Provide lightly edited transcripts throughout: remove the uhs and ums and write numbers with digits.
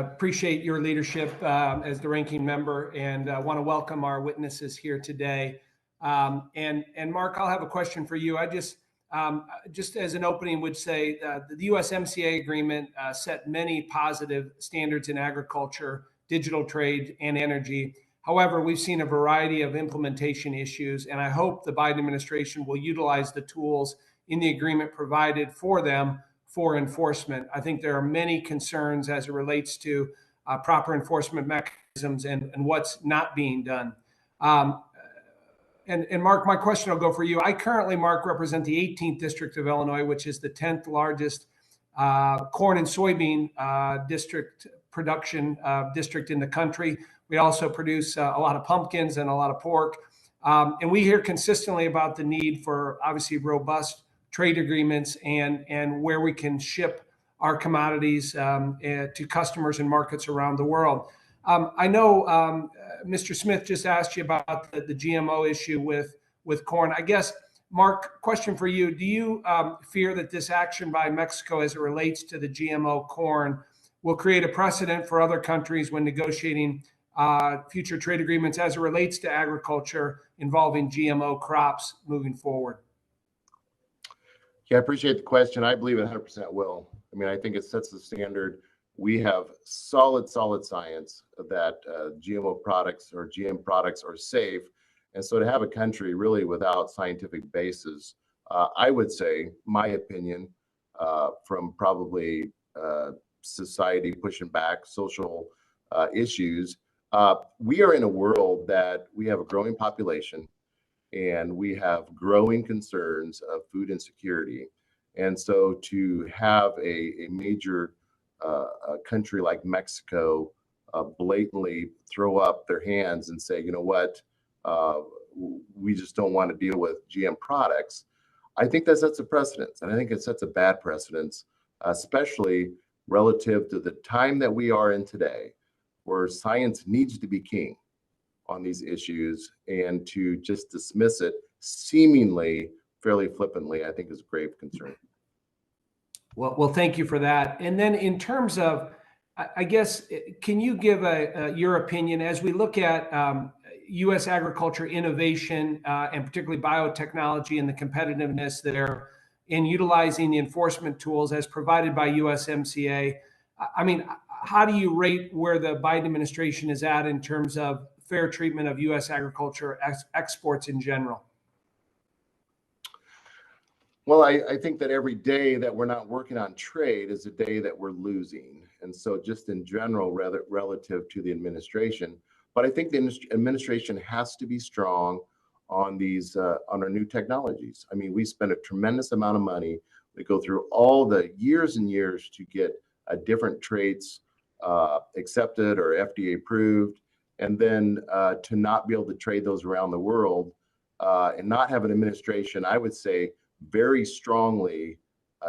Appreciate your leadership as the ranking member, and want to welcome our witnesses here today. And Mark, I'll have a question for you. I just as an opening would say the USMCA agreement set many positive standards in agriculture, digital trade, and energy. However, we've seen a variety of implementation issues, and I hope the Biden administration will utilize the tools in the agreement provided for them for enforcement. I think there are many concerns as it relates to proper enforcement mechanisms and what's not being done. And Mark, my question will go for you. I currently, Mark, represent the 18th District of Illinois, which is the 10th largest corn and soybean district production district in the country. We also produce a lot of pumpkins and a lot of pork. And we hear consistently about the need for obviously robust trade agreements and where we can ship our commodities to customers and markets around the world. I know Mr. Smith just asked you about the GMO issue with corn. I guess, Mark, question for you. Do you fear that this action by Mexico as it relates to the GMO corn will create a precedent for other countries when negotiating future trade agreements as it relates to agriculture involving GMO crops moving forward? Yeah, I appreciate the question. I believe it 100% will. I mean, I think it sets the standard. We have solid science that GMO products or GM products are safe. And so to have a country really without scientific basis, I would say, my opinion, from probably society pushing back social issues, we are in a world that we have a growing population, and we have growing concerns of food insecurity. And so to have a major country like Mexico blatantly throw up their hands and say, you know what, we just don't want to deal with GM products, I think that sets a precedence. And I think it sets a bad precedence, especially relative to the time that we are in today, where science needs to be king on these issues, and to just dismiss it seemingly fairly flippantly, I think is a grave concern. Well, thank you for that. And then in terms of, I guess, can you give your opinion as we look at U.S. agriculture innovation and particularly biotechnology and the competitiveness there in utilizing the enforcement tools as provided by USMCA? I mean, how do you rate where the Biden administration is at in terms of fair treatment of U.S. agriculture exports in general? Well, I think that every day that we're not working on trade is a day that we're losing. And so just in general, relative to the administration, but I think the administration has to be strong on these, on our new technologies. I mean, we spend a tremendous amount of money. We go through all the years and years to get different traits accepted or FDA approved, and then to not be able to trade those around the world and not have an administration, I would say, very strongly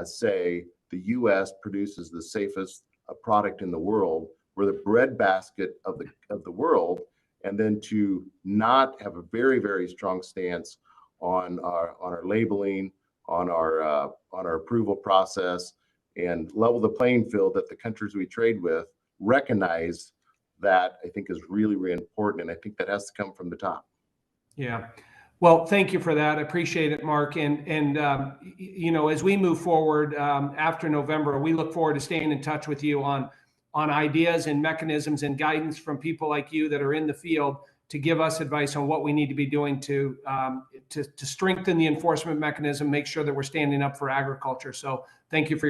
say the U.S. produces the safest product in the world. We're the breadbasket of the world, and then to not have a very strong stance on our labeling, on our approval process, and level the playing field that the countries we trade with recognize, that I think is really important, and I think that has to come from the top. Yeah. Well, thank you for that. I appreciate it, Mark. And you know, as we move forward after November, we look forward to staying in touch with you on ideas and mechanisms and guidance from people like you that are in the field to give us advice on what we need to be doing to strengthen the enforcement mechanism, make sure that we're standing up for agriculture. So thank you for your